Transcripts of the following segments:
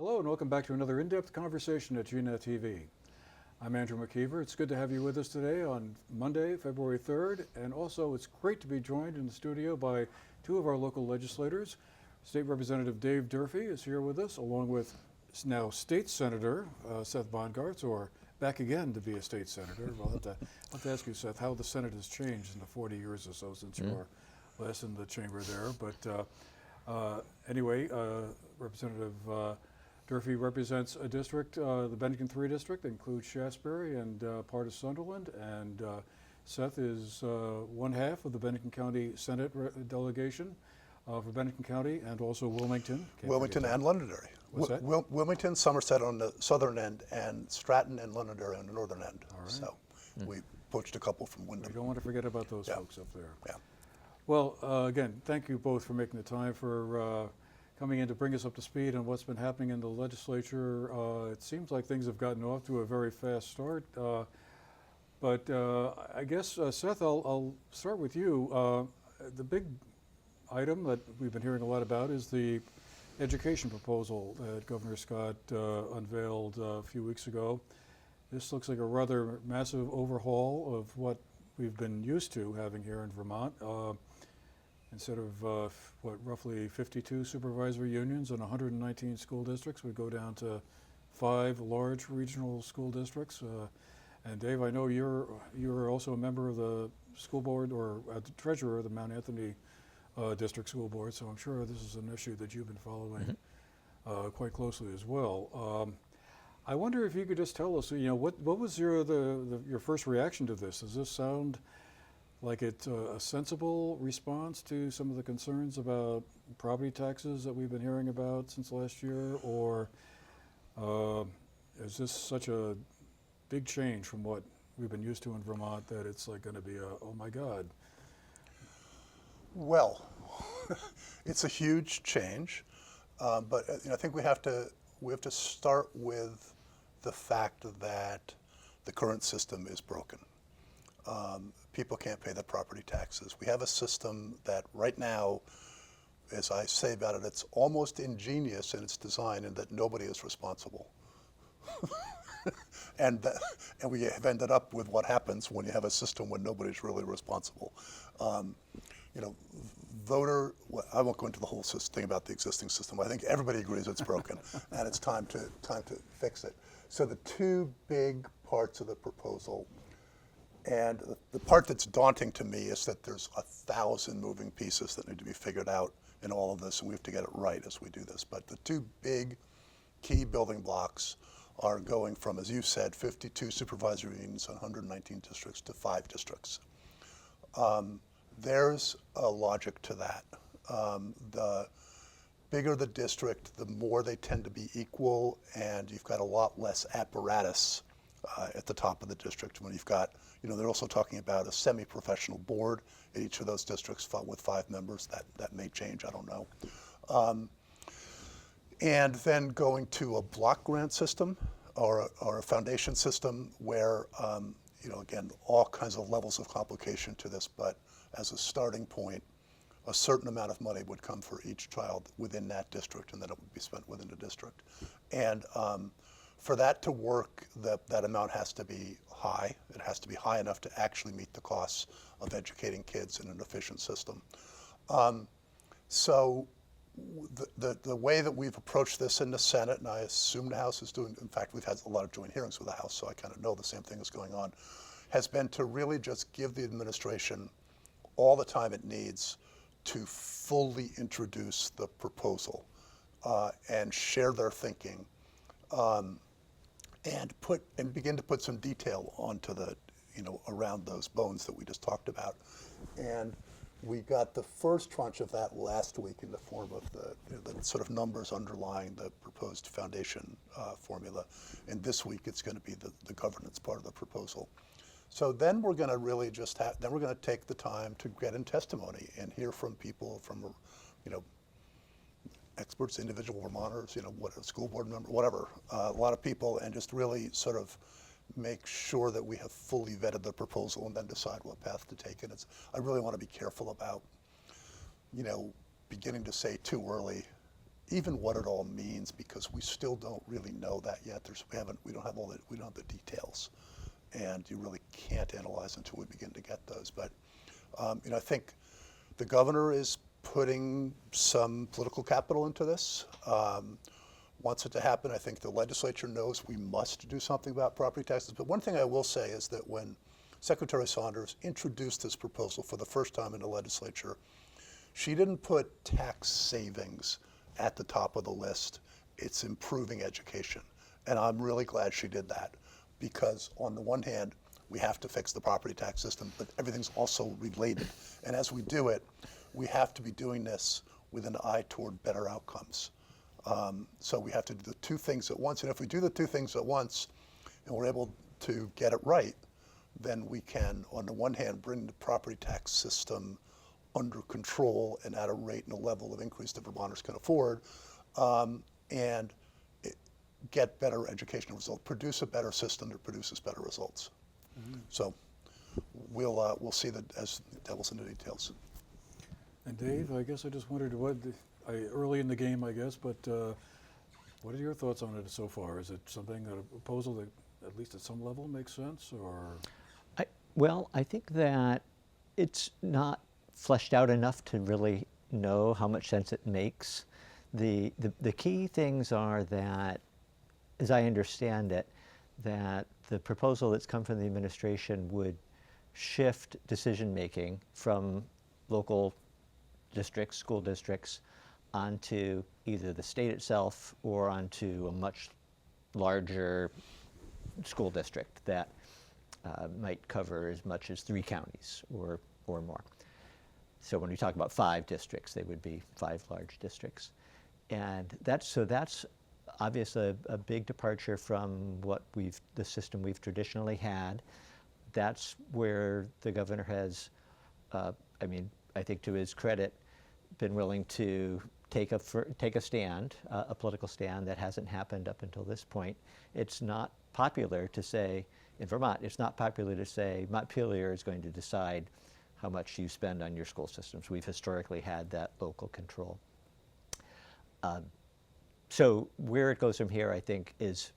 Hello and welcome back to another in-depth conversation at GNAT-TV. I'm Andrew McKeever. It's good to have you with us today on Monday, February 3rd, and also it's great to be joined in the studio by two of our local legislators. State Representative Dave Durfee is here with us, along with now State Senator Seth Bongartz, or back again to be a state senator. I'll have to ask you, Seth, how the Senate has changed in the 40 years or so since you were last in the chamber there. But anyway, Representative Durfee represents a district, the Bennington 3 district, that includes Shaftesbury and part of Sunderland, and Seth is one half of the Bennington County Senate delegation for Bennington County, and also Wilmington. Wilmington and Londonderry. What's that? Wilmington, Somerset on the southern end, and Stratton and Londonderry on the northern end. All right. So we poached a couple from Wyndham. We don't want to forget about those folks up there. Yeah. Well, again, thank you both for making the time for coming in to bring us up to speed on what's been happening in the legislature. It seems like things have gotten off to a very fast start. But I guess, Seth, I'll start with you. The big item that we've been hearing a lot about is the education proposal that Governor Scott unveiled a few weeks ago. This looks like a rather massive overhaul of what we've been used to having here in Vermont. Instead of, roughly 52 supervisory unions and 119 school districts, we go down to 5 large regional school districts. And Dave, I know you're also a member of the school board, or the treasurer of the Mount Anthony District School Board, so I'm sure this is an issue that you've been following quite closely as well. I wonder if you could just tell us, what was your first reaction to this? Does this sound like it's a sensible response to some of the concerns about property taxes that we've been hearing about since last year, or is this such a big change from what we've been used to in Vermont that it's like going to be oh my God? Well, it's a huge change, but I think we have to start with the fact that the current system is broken. People can't pay their property taxes. We have a system that right now, as I say about it, it's almost ingenious in its design in that nobody is responsible. and we have ended up with what happens when you have a system when nobody's really responsible. Voter, I won't go into the whole thing about the existing system. I think everybody agrees it's broken, and it's time to fix it. So the two big parts of the proposal, and the part that's daunting to me is that there's 1,000 moving pieces that need to be figured out in all of this, and we have to get it right as we do this. But the two big key building blocks are going from, as you said, 52 supervisory unions and 119 districts to 5 districts. There's a logic to that. The bigger the district, the more they tend to be equal, and you've got a lot less apparatus at the top of the district. When you've got, they're also talking about a semi-professional board at each of those districts with 5 members. That may change, I don't know. And then going to a block grant system or a foundation system where, again, all kinds of levels of complication to this, but as a starting point, a certain amount of money would come for each child within that district, and then it would be spent within the district. And for that to work, that amount has to be high. It has to be high enough to actually meet the costs of educating kids in an efficient system. So the way that we've approached this in the Senate, and I assume the House is doing, in fact, we've had a lot of joint hearings with the House, so I kind of know the same thing is going on, has been to really just give the administration all the time it needs to fully introduce the proposal and share their thinking, and begin to put some detail onto the, around those bones that we just talked about. And we got the first tranche of that last week in the form of the sort of numbers underlying the proposed foundation formula. And this week it's going to be the governance part of the proposal. So then we're going to really just then we're going to take the time to get in testimony and hear from people, from, experts, individual Vermonters, what a school board member, whatever, a lot of people, and just really sort of make sure that we have fully vetted the proposal and then decide what path to take. And I really want to be careful about, beginning to say too early, even what it all means, because we still don't really know that yet. We don't have the details, and you really can't analyze until we begin to get those. But I think the governor is putting some political capital into this. Wants it to happen. I think the legislature knows we must do something about property taxes. But one thing I will say is that when Secretary Saunders introduced this proposal for the first time in the legislature, she didn't put tax savings at the top of the list. It's improving education. And I'm really glad she did that, because on the one hand, we have to fix the property tax system, but everything's also related. And as we do it, we have to be doing this with an eye toward better outcomes. So we have to do the two things at once. And if we do the two things at once and we're able to get it right, then we can, on the one hand, bring the property tax system under control and at a rate and a level of increase that Vermonters can afford, and get better educational results, produce a better system that produces better results. Mm-hmm. So we'll see that as devil's in the details. And Dave, I guess I just wondered early in the game, I guess, but what are your thoughts on it so far? Is it something, a proposal that at least at some level makes sense, or? Well, I think that it's not fleshed out enough to really know how much sense it makes. The key things are that, as I understand it, that the proposal that's come from the administration would shift decision-making from local districts, school districts, onto either the state itself or onto a much larger school district that might cover as much as 3 counties or more. So when we talk about 5 districts, they would be 5 large districts. And that's obviously a big departure from what the system we've traditionally had. That's where the governor has, I think to his credit, been willing to take a stand, a political stand that hasn't happened up until this point. It's not popular to say, in Vermont, it's not popular to say Montpelier is going to decide how much you spend on your school systems. We've historically had that local control. So where it goes from here, I think, is,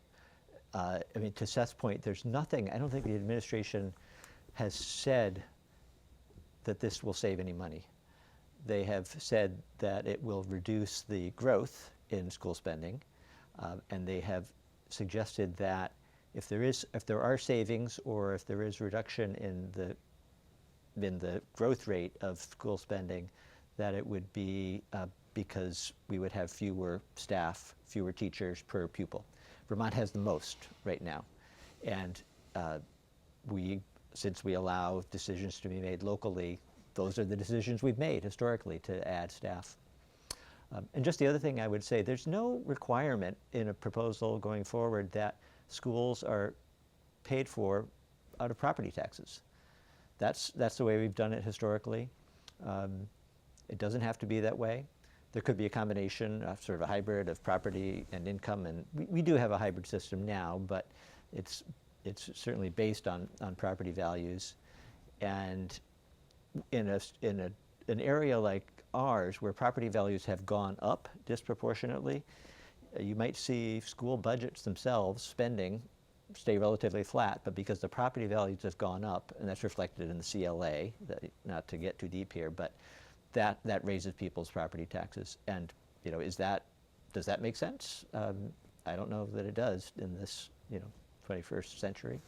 to Seth's point, there's nothing, I don't think the administration has said that this will save any money. They have said that it will reduce the growth in school spending, and they have suggested that if there are savings or if there is reduction in the growth rate of school spending, that it would be because we would have fewer staff, fewer teachers per pupil. Vermont has the most right now, and since we allow decisions to be made locally, those are the decisions we've made historically to add staff. And just the other thing I would say, there's no requirement in a proposal going forward that schools are paid for out of property taxes. That's the way we've done it historically. It doesn't have to be that way. There could be a combination of sort of a hybrid of property and income, and we do have a hybrid system now, but it's certainly based on property values. And in an area like ours, where property values have gone up disproportionately, you might see school budgets themselves spending stay relatively flat, but because the property values have gone up, and that's reflected in the CLA, not to get too deep here, but that raises people's property taxes. And does that make sense? I don't know that it does in this 21st century.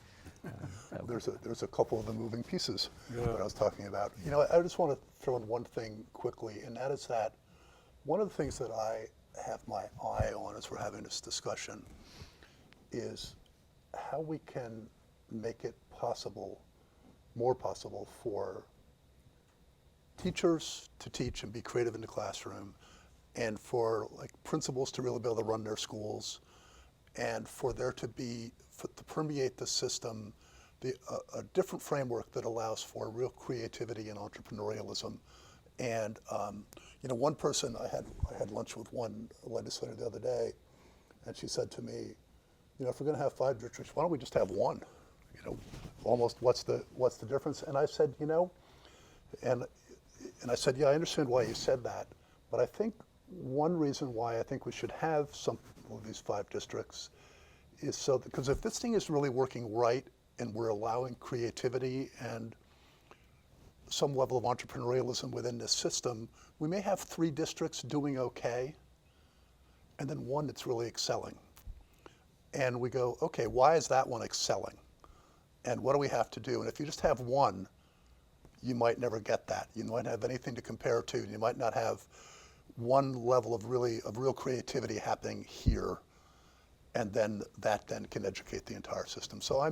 There's a couple of the moving pieces Yeah. that I was talking about. I just want to throw in one thing quickly, and that is that one of the things that I have my eye on as we're having this discussion is how we can make it more possible for teachers to teach and be creative in the classroom, and for principals to really be able to run their schools, and for there to permeate the system a different framework that allows for real creativity and entrepreneurialism. And one person, I had lunch with one legislator the other day, and she said to me, if we're going to have 5 districts, why don't we just have 1? Almost what's the difference? And I said, and I said, yeah, I understand why you said that, but I think One reason why I think we should have some of these 5 districts is so that, because if this thing is really working right and we're allowing creativity and some level of entrepreneurialism within this system, we may have 3 districts doing okay and then one that's really excelling. And we go, okay, why is that one excelling? And what do we have to do? And if you just have one, you might never get that. You might not have anything to compare to. You might not have one level of real creativity happening here, and then that then can educate the entire system. So I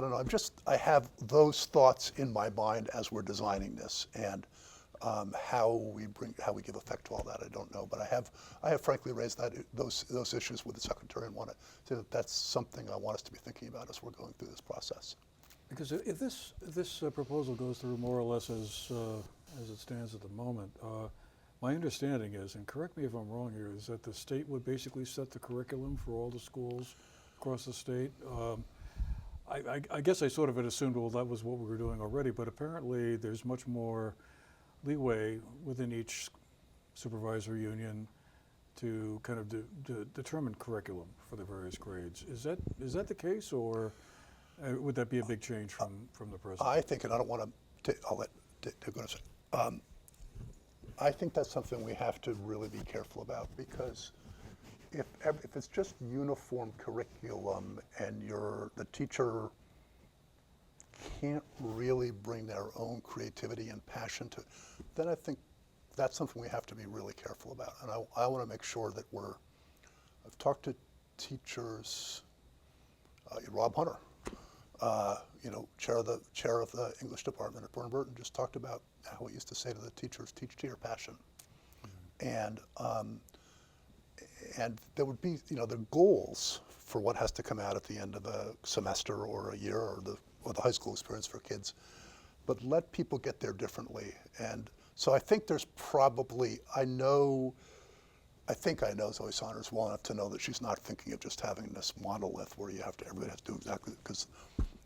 don't know, I have those thoughts in my mind as we're designing this, and how we give effect to all that, I don't know. But I have frankly raised those issues with the Secretary and want to say that that's something I want us to be thinking about as we're going through this process. Because if this proposal goes through more or less as it stands at the moment, my understanding is, and correct me if I'm wrong here, is that the state would basically set the curriculum for all the schools across the state. I guess I sort of had assumed, well, that was what we were doing already, but apparently there's much more leeway within each supervisor union to kind of determine curriculum for the various grades. Is that the case, or would that be a big change from the present? I think, and I don't want to, I'll let Dick go to say, I think that's something we have to really be careful about, because if it's just uniform curriculum and the teacher can't really bring their own creativity and passion to, then I think that's something we have to be really careful about. And I want to make sure that I've talked to teachers, Rob Hunter, chair of the English department at Burton, just talked about how he used to say to the teachers, teach to your passion. Mm-hmm. And there would be, the goals for what has to come out at the end of a semester or a year, or the high school experience for kids, but let people get there differently. And so I think there's probably, I think I know Zoe Saunders well enough to know that she's not thinking of just having this monolith where everybody has to do exactly, because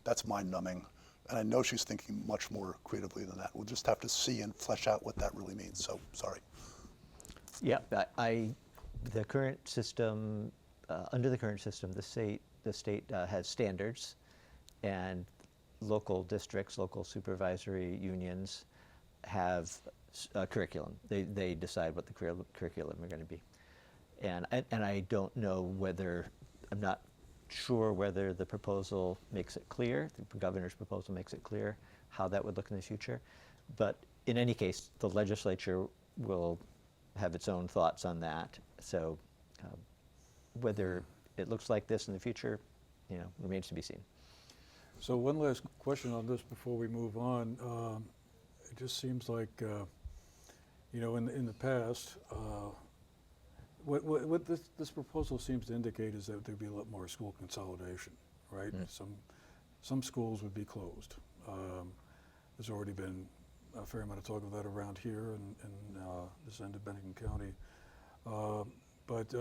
that's mind-numbing. And I know she's thinking much more creatively than that. We'll just have to see and flesh out what that really means. So, sorry. Yeah, the current system, under the current system, the state has standards, and local districts, local supervisory unions have a curriculum. They decide what the curriculum are going to be. And I don't know I'm not sure whether the proposal makes it clear, the governor's proposal makes it clear how that would look in the future. But in any case, the legislature will have its own thoughts on that. So whether it looks like this in the future, remains to be seen. So one last question on this before we move on. It just seems like, in the past, what this proposal seems to indicate is that there'd be a lot more school consolidation, right? Mm. Some schools would be closed. There's already been a fair amount of talk of that around here in this end of Bennington County. But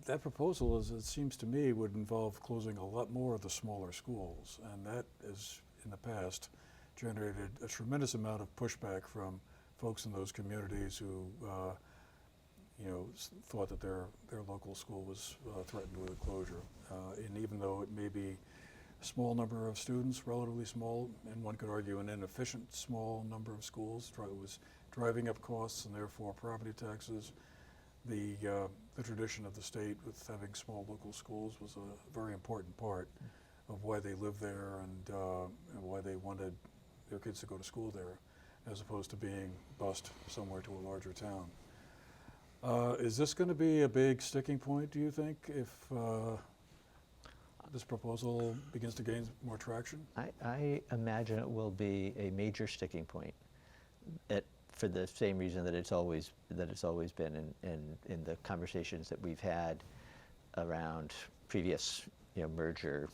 that proposal, as it seems to me, would involve closing a lot more of the smaller schools, and that has, in the past, generated a tremendous amount of pushback from folks in those communities who, thought that their local school was threatened with a closure. And even though it may be a small number of students, relatively small, and one could argue an inefficient small number of schools, it was driving up costs and therefore property taxes. The tradition of the state with having small local schools was a very important part of why they lived there and why they wanted their kids to go to school there, as opposed to being bused somewhere to a larger town. Is this going to be a big sticking point, do you think, if this proposal begins to gain more traction? I imagine it will be a major sticking point, for the same reason that it's always been in the conversations that we've had around previous merger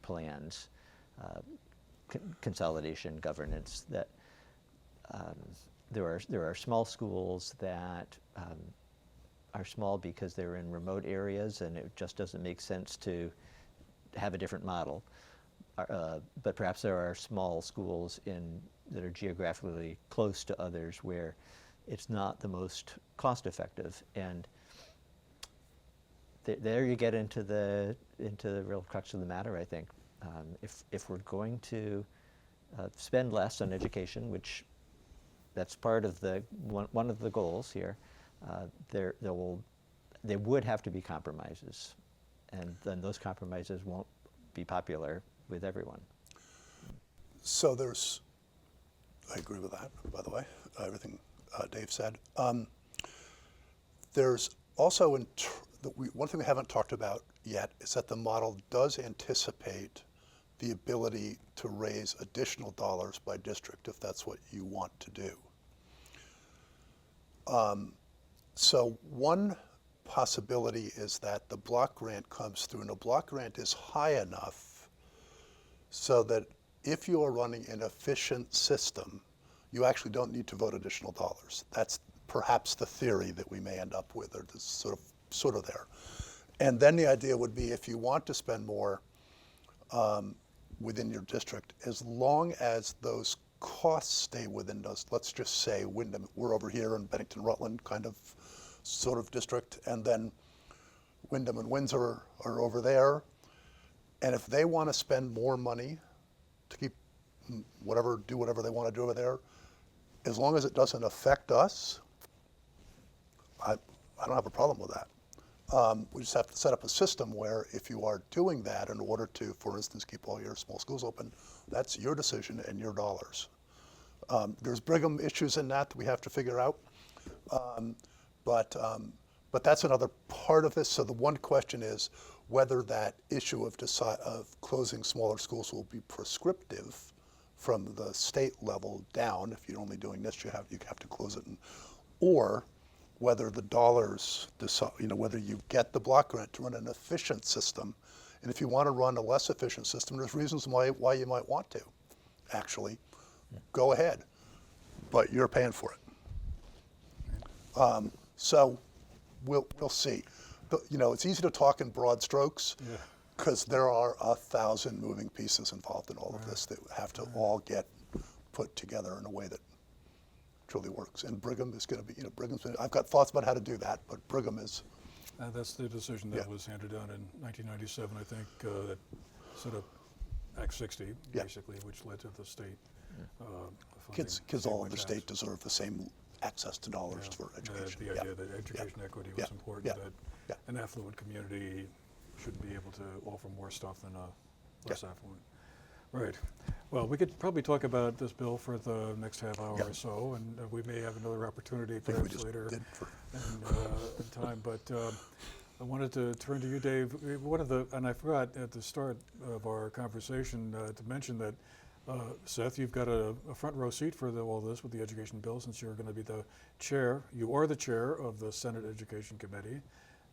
plans, consolidation, governance. That there are small schools that are small because they're in remote areas, and it just doesn't make sense to have a different model. but perhaps there are small schools that are geographically close to others where it's not the most cost effective. And there you get into the real crux of the matter, I think. If we're going to spend less on education, which that's part of one of the goals here, there would have to be compromises, and then those compromises won't be popular with everyone. So I agree with that, by the way, everything Dave said. There's also, one thing we haven't talked about yet is that the model does anticipate the ability to raise additional dollars by district if that's what you want to do. So one possibility is that the block grant comes through, and a block grant is high enough so that if you are running an efficient system, you actually don't need to vote additional dollars. That's perhaps the theory that we may end up with, or this sort of there. And then the idea would be, if you want to spend more within your district, as long as those costs stay within those, let's just say Wyndham, we're over here in Bennington, Rutland kind of sort of district, and then Wyndham and Windsor are over there. And if they want to spend more money to keep do whatever they want to do over there, as long as it doesn't affect us, I don't have a problem with that. We just have to set up a system where if you are doing that in order to, for instance, keep all your small schools open, that's your decision and your dollars. There's Brigham issues in that we have to figure out. But that's another part of this. So the one question is whether that issue of closing smaller schools will be prescriptive from the state level down. If you're only doing this, you have to close it, or whether the dollars, whether you get the block grant to run an efficient system. And if you want to run a less efficient system, there's reasons why you might want to, actually. Go ahead, but you're paying for it. So we'll see. It's easy to talk in broad strokes because there are 1,000 moving pieces involved in all of this that have to all get put together in a way that truly works. And Brigham is going to be, I've got thoughts about how to do that, but Brigham is. That's the decision that was handed down in 1997, I think, that set up Act 60, basically, which led to the state funding. Kids all over the state deserve the same access to dollars for education. The idea that education equity was important, that an affluent community should be able to offer more stuff than a less affluent. Right. Well, we could probably talk about this bill for the next half hour or so, and we may have another opportunity perhaps later in time. But I wanted to turn to you, Dave. And I forgot at the start of our conversation to mention that Seth, you've got a front row seat for all this with the education bill, since you're going to be the chair. You are the chair of the Senate Education Committee,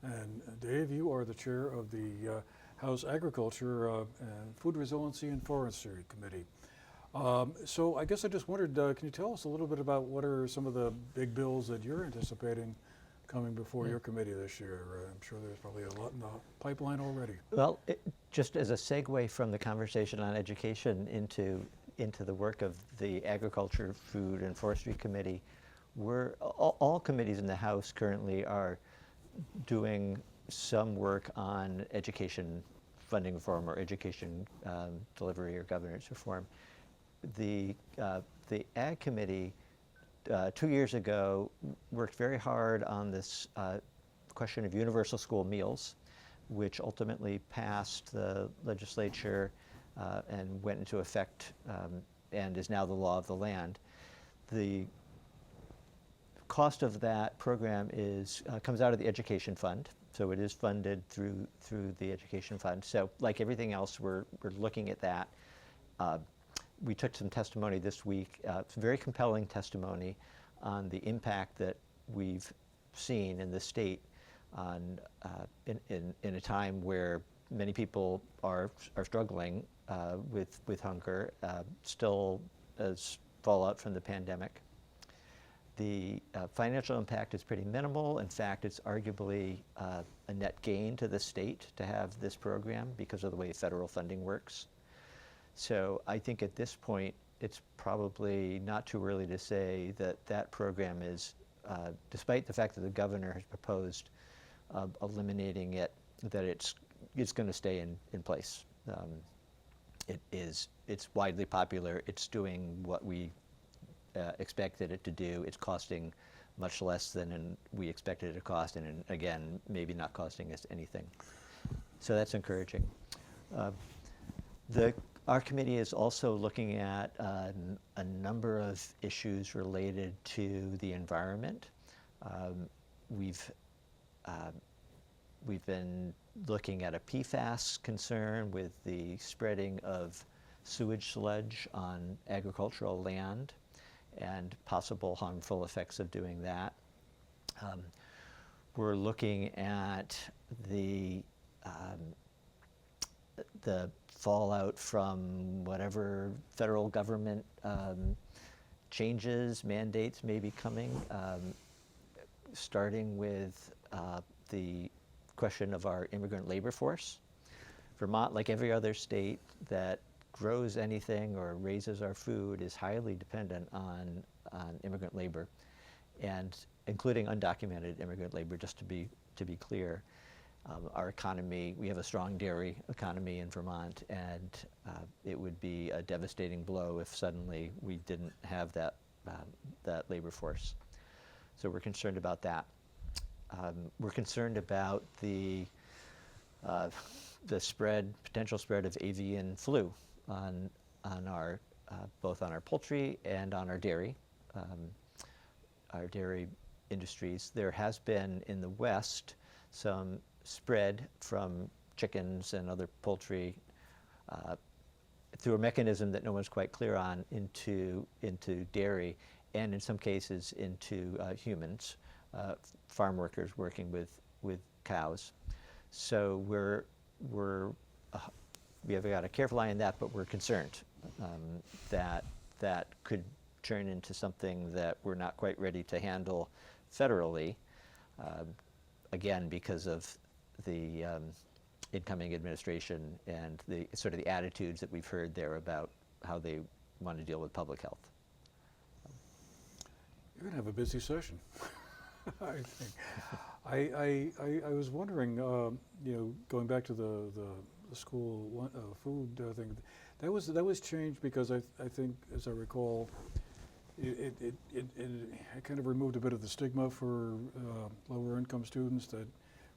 and Dave, you are the chair of the House Agriculture and Food Resiliency and Forestry Committee. So I guess I just wondered, can you tell us a little bit about what are some of the big bills that you're anticipating coming before your committee this year? I'm sure there's probably a lot in the pipeline already. Well, just as a segue from the conversation on education into the work of the Agriculture, Food, and Forestry Committee, all committees in the House currently are doing some work on education funding reform or education delivery or governance reform. The Ag Committee 2 years ago worked very hard on this question of universal school meals, which ultimately passed the legislature and went into effect and is now the law of the land. The cost of that program comes out of the education fund, so it is funded through the education fund. So like everything else, we're looking at that. We took some testimony this week, some very compelling testimony on the impact that we've seen in the state on in a time where many people are struggling with hunger, still as fallout from the pandemic. The financial impact is pretty minimal. In fact, it's arguably a net gain to the state to have this program because of the way federal funding works. So I think at this point, it's probably not too early to say that that program is, despite the fact that the governor has proposed eliminating it, that it's going to stay in place. It's widely popular. It's doing what we expected it to do. It's costing much less than we expected it to cost, and again, maybe not costing us anything. So that's encouraging. Our committee is also looking at a number of issues related to the environment. We've been looking at a PFAS concern with the spreading of sewage sludge on agricultural land and possible harmful effects of doing that. We're looking at the fallout from whatever federal government changes, mandates may be coming, starting with the question of our immigrant labor force. Vermont, like every other state that grows anything or raises our food, is highly dependent on immigrant labor, and including undocumented immigrant labor, just to be clear. Our economy, we have a strong dairy economy in Vermont, and it would be a devastating blow if suddenly we didn't have that labor force. So we're concerned about that. We're concerned about the potential spread of avian flu on our both on our poultry and on our dairy industries. There has been in the West some spread from chickens and other poultry through a mechanism that no one's quite clear on into dairy, and in some cases into humans, farm workers working with cows. So we have got a careful eye on that, but we're concerned that could turn into something that we're not quite ready to handle federally, again, because of the incoming administration and the sort of the attitudes that we've heard there about how they want to deal with public health. You're going to have a busy session, I think. I was wondering, going back to the school food thing, that was changed because I think, as I recall, it kind of removed a bit of the stigma for lower income students that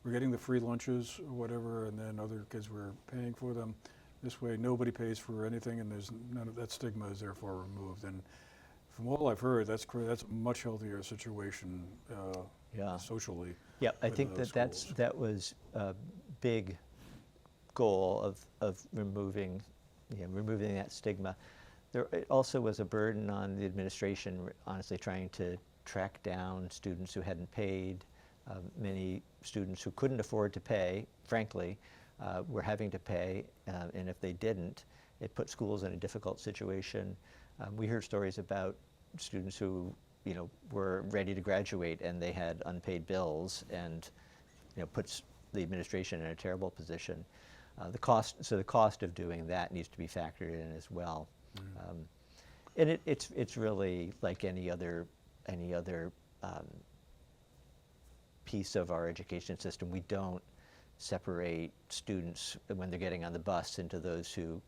were getting the free lunches or whatever, and then other kids were paying for them. This way, nobody pays for anything, and there's none of that stigma is therefore removed. And from all I've heard, that's a much healthier situation socially. Yeah, I think that was a big goal of removing that stigma. It also was a burden on the administration, honestly, trying to track down students who hadn't paid. Many students who couldn't afford to pay, frankly, were having to pay, and if they didn't, it put schools in a difficult situation. We heard stories about students who, were ready to graduate and they had unpaid bills, and puts the administration in a terrible position. The cost of doing that needs to be factored in as well. And it's really like any other piece of our education system. We don't separate students when they're getting on the bus into those who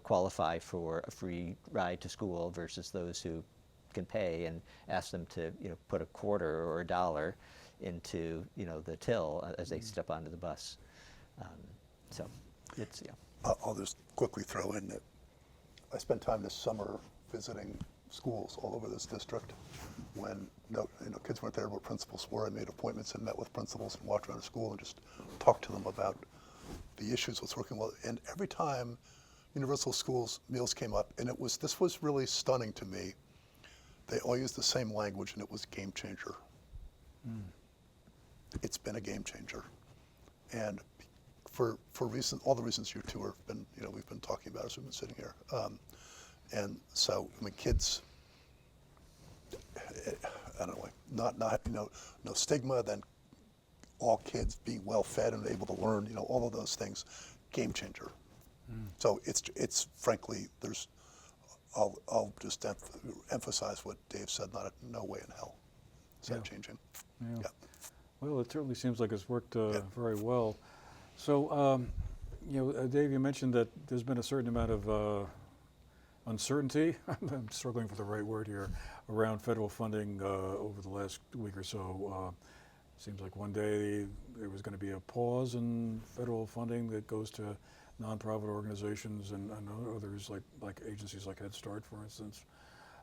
qualify for a free ride to school versus those who can pay, and ask them to put a quarter or a dollar into the till as they step onto the bus. So it's I'll just quickly throw in that I spent time this summer visiting schools all over this district when kids weren't there, but principals were. I made appointments and met with principals and walked around the school and just talked to them about the issues, what's working well. And every time Universal Schools meals came up, and this was really stunning to me, they all used the same language, and it was game changer. It's been a game changer, and for all the reasons you two have been, we've been talking about as we've been sitting here. And so, kids, I don't know, no stigma, then all kids being well fed and able to learn, all of those things, game changer. So it's frankly, I'll just emphasize what Dave said, no way in hell is that changing. Yeah. Yeah. Well, it certainly seems like it's worked Yeah. very well. So, Dave, you mentioned that there's been a certain amount of uncertainty, I'm struggling for the right word here, around federal funding over the last week or so. Seems like one day there was going to be a pause in federal funding that goes to nonprofit organizations and others like agencies like Head Start, for instance.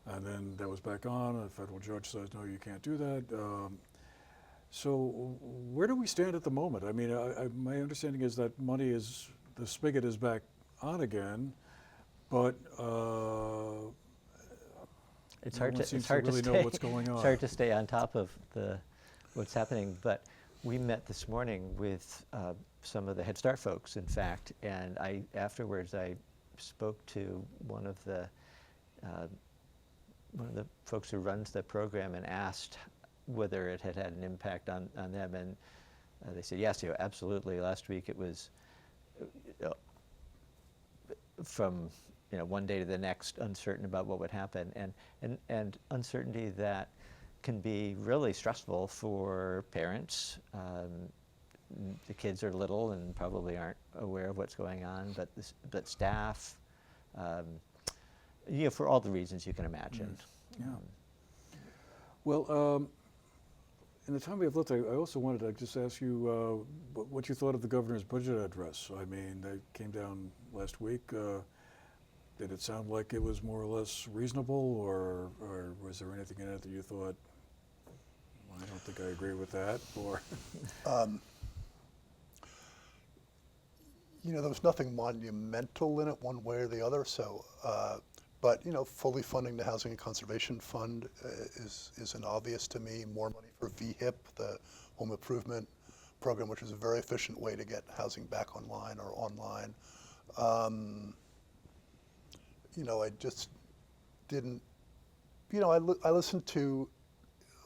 And then that was back on, and a federal judge says, no, you can't do that. So where do we stand at the moment? I mean, my understanding is that the spigot is back on again, but It's no hard one to seems it's hard to really to know stay, what's going on. It's hard to stay on top of what's happening. But we met this morning with some of the Head Start folks, in fact, and afterwards I spoke to one of the folks who runs the program and asked whether it had an impact on them, and they said yes, absolutely. Last week it was from one day to the next uncertain about what would happen, and uncertainty that can be really stressful for parents. The kids are little and probably aren't aware of what's going on, but staff, for all the reasons you can imagine. Yeah. Well, in the time we have left, I also wanted to just ask you what you thought of the governor's budget address. I mean, they came down last week. Did it sound like it was more or less reasonable, or was there anything in it that you thought, well, I don't think I agree with that, or? There was nothing monumental in it one way or the other. So, but fully funding the Housing and Conservation Fund isn't obvious to me. More money for VHIP, the Home Improvement Program, which is a very efficient way to get housing back online or online. I just didn't. I listened to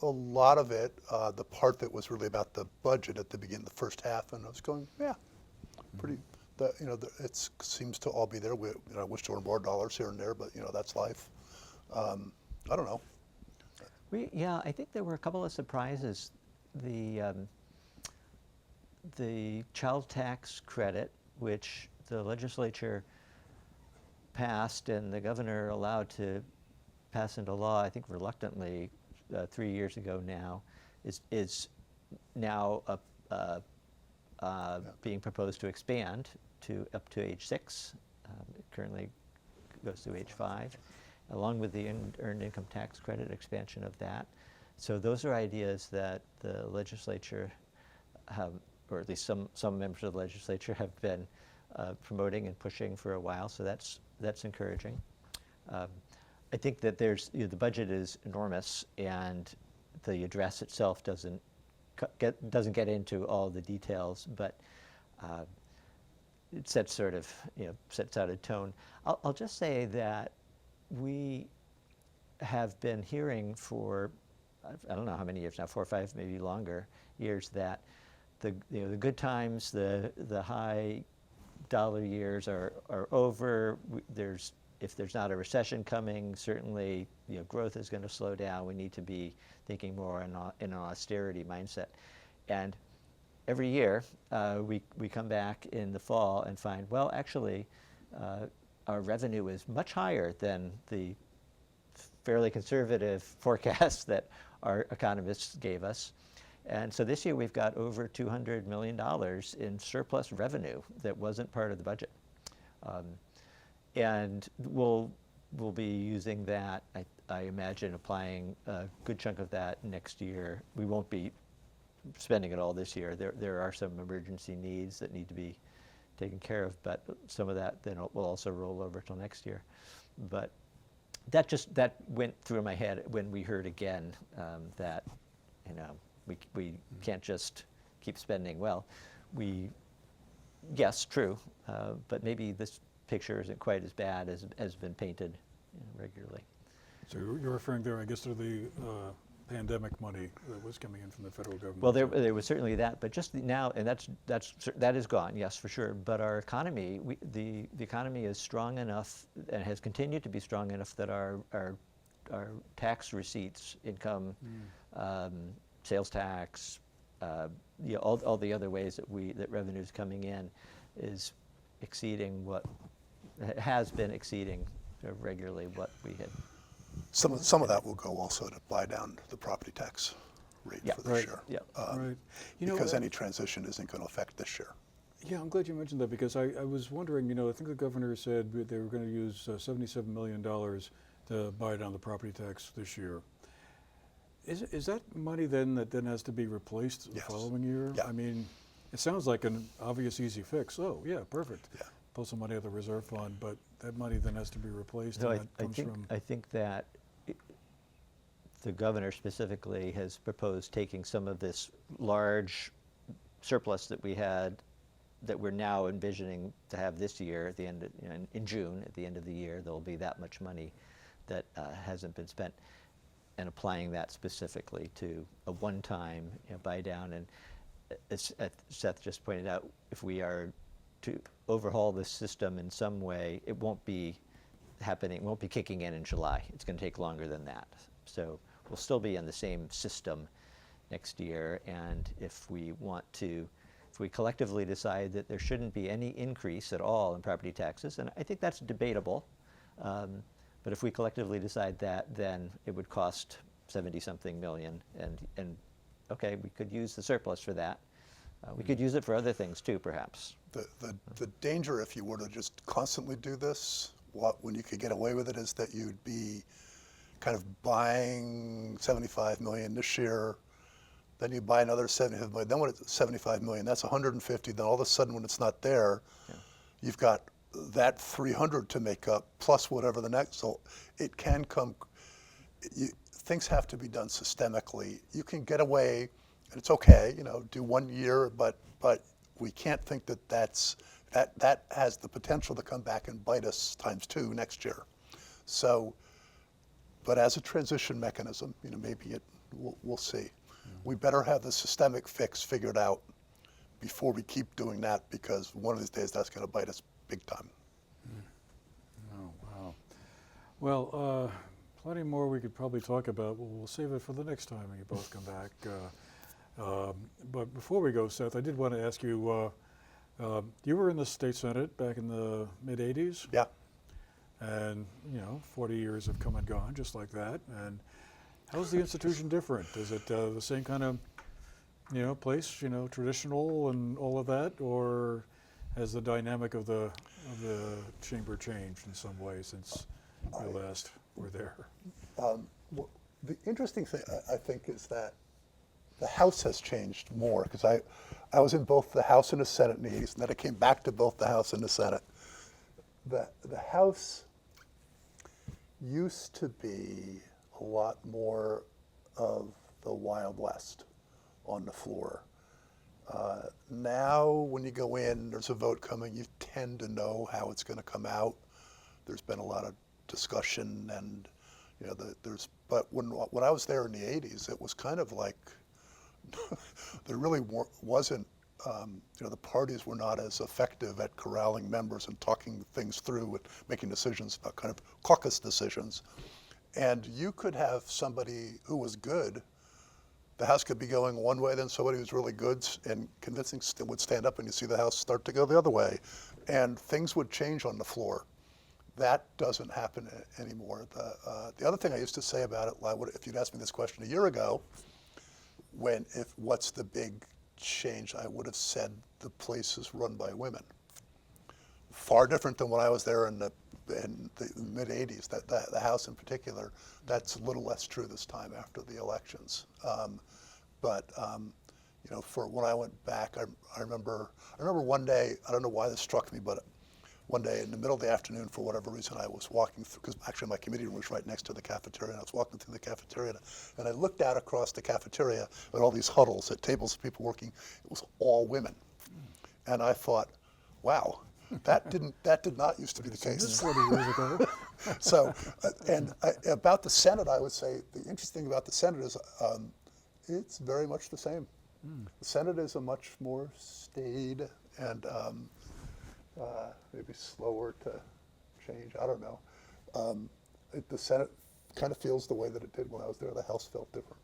a lot of it. The part that was really about the budget at the beginning, the first half, and I was going, yeah, pretty. It seems to all be there. I wish there were more dollars here and there, but that's life. I don't know. I think there were a couple of surprises. The child tax credit, which the legislature passed and the governor allowed to pass into law, I think reluctantly, 3 years ago now, is now being proposed to expand to up to age 6. It currently goes to age 5, along with the earned income tax credit expansion of that. So those are ideas that the legislature have, or at least some members of the legislature have been promoting and pushing for a while. So that's encouraging. I think that there's the budget is enormous, and the address itself doesn't get into all the details, but it sets out a tone. I'll just say that we have been hearing for I don't know how many years now, 4 or 5, maybe longer years, that the good times, the high dollar years are over. If there's not a recession coming, certainly growth is going to slow down. We need to be thinking more in an austerity mindset. And every year we come back in the fall and find, well, actually, our revenue is much higher than the fairly conservative forecasts that our economists gave us. And so this year we've got over $200 million in surplus revenue that wasn't part of the budget. And we'll be using that, I imagine, applying a good chunk of that next year. We won't be spending it all this year. There are some emergency needs that need to be taken care of, but some of that then will also roll over till next year. But that went through my head when we heard again that we can't just keep spending. Well, yes, true, but maybe this picture isn't quite as bad as has been painted regularly. So you're referring there, I guess, to the pandemic money that was coming in from the federal government. Well, there was certainly that, but just now, and that is gone, yes, for sure. But our economy, the economy is strong enough and has continued to be strong enough that our tax receipts, income, sales tax, all the other ways that revenue is coming in, is exceeding has been exceeding sort of regularly what we had. Some of that will go also to buy down the property tax rate for this year. Yeah. Right. Because any transition isn't going to affect this year. Yeah, I'm glad you mentioned that because I was wondering, I think the governor said they were going to use $77 million to buy down the property tax this year. Is that money then that then has to be replaced the following year? Yeah. I mean, it sounds like an obvious, easy fix. Oh, yeah, perfect. Yeah. Pull some money out of the reserve fund, but that money then has to be replaced. So And that comes from I think that the governor specifically has proposed taking some of this large surplus that we had, that we're now envisioning to have this year at the end of, in June, at the end of the year, there'll be that much money that hasn't been spent, and applying that specifically to a one-time buy down. And as Seth just pointed out, if we are to overhaul this system in some way, it won't be happening, won't be kicking in July. It's going to take longer than that. So we'll still be in the same system next year, and if we collectively decide that there shouldn't be any increase at all in property taxes, and I think that's debatable, but if we collectively decide that, then it would cost 70-something million, and okay, we could use the surplus for that. We could use it for other things too, perhaps. The danger, if you were to just constantly do this, when you could get away with it, is that you'd be kind of buying 75 million this year, then you buy another 75 million, then when it's 75 million, that's 150, then all of a sudden when it's not there, you've got that 300 to make up, plus whatever the next, so it can come, things have to be done systemically. You can get away, and it's okay, do 1 year, but we can't think that has the potential to come back and bite us ×2 next year. So, but as a transition mechanism, maybe we'll see. We better have the systemic fix figured out before we keep doing that, because one of these days that's going to bite us big time. Oh, wow. Well, plenty more we could probably talk about. We'll save it for the next time when you both come back. But before we go, Seth, I did want to ask you, you were in the state senate back in the mid-'80s. Yeah. And, 40 years have come and gone just like that. And how's the institution different? Is it the same kind of, place, traditional and all of that? Or has the dynamic of the chamber changed in some way since you last were there? Well, the interesting thing, I think, is that the House has changed more, because I was in both the House and the Senate in the 80s, and then I came back to both the House and the Senate. The House used to be a lot more of the Wild West on the floor. Now, when you go in, there's a vote coming, you tend to know how it's going to come out. There's been a lot of discussion, and but when I was there in the 80s, it was kind of like there really wasn't. The parties were not as effective at corralling members and talking things through and making decisions about kind of caucus decisions. And you could have somebody who was good. The House could be going one way, then somebody who's really good and convincing would stand up, and you see the House start to go the other way. And things would change on the floor. That doesn't happen anymore. The other thing I used to say about it, if you'd asked me this question a year ago, what's the big change, I would have said the place is run by women. Far different than when I was there in the mid-'80s, the House in particular. That's a little less true this time after the elections. For when I went back, I remember one day, I don't know why this struck me, but one day in the middle of the afternoon, for whatever reason, I was walking through, because actually my committee room was right next to the cafeteria, and I was walking through the cafeteria, and I looked out across the cafeteria at all these huddles at tables of people working. It was all women. And I thought, wow, That did not used to be the This is case. 40 years ago. So, about the Senate, I would say the interesting thing about the Senate is it's very much the same. The Senate is a much more staid and maybe slower to change. I don't know. The Senate kind of feels the way that it did when I was there. The House felt different.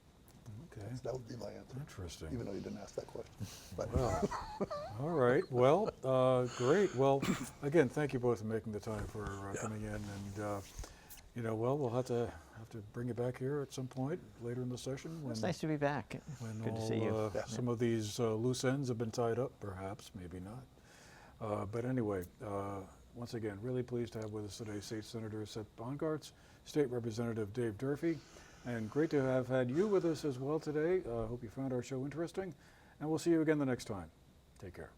Okay, That would be my answer. interesting. Even though you didn't ask that question. But Well, all right. Well, great. Well, again, thank you both for making the time for coming in, and you know, well, we'll have to bring you back here at some point later in the session when It's nice to be back. when Good to all, see you. some of these loose ends have been tied up, perhaps, maybe not. But anyway, once again, really pleased to have with us today State Senator Seth Bongartz, State Representative Dave Durfee, and great to have had you with us as well today. Hope you found our show interesting, and we'll see you again the next time. Take care.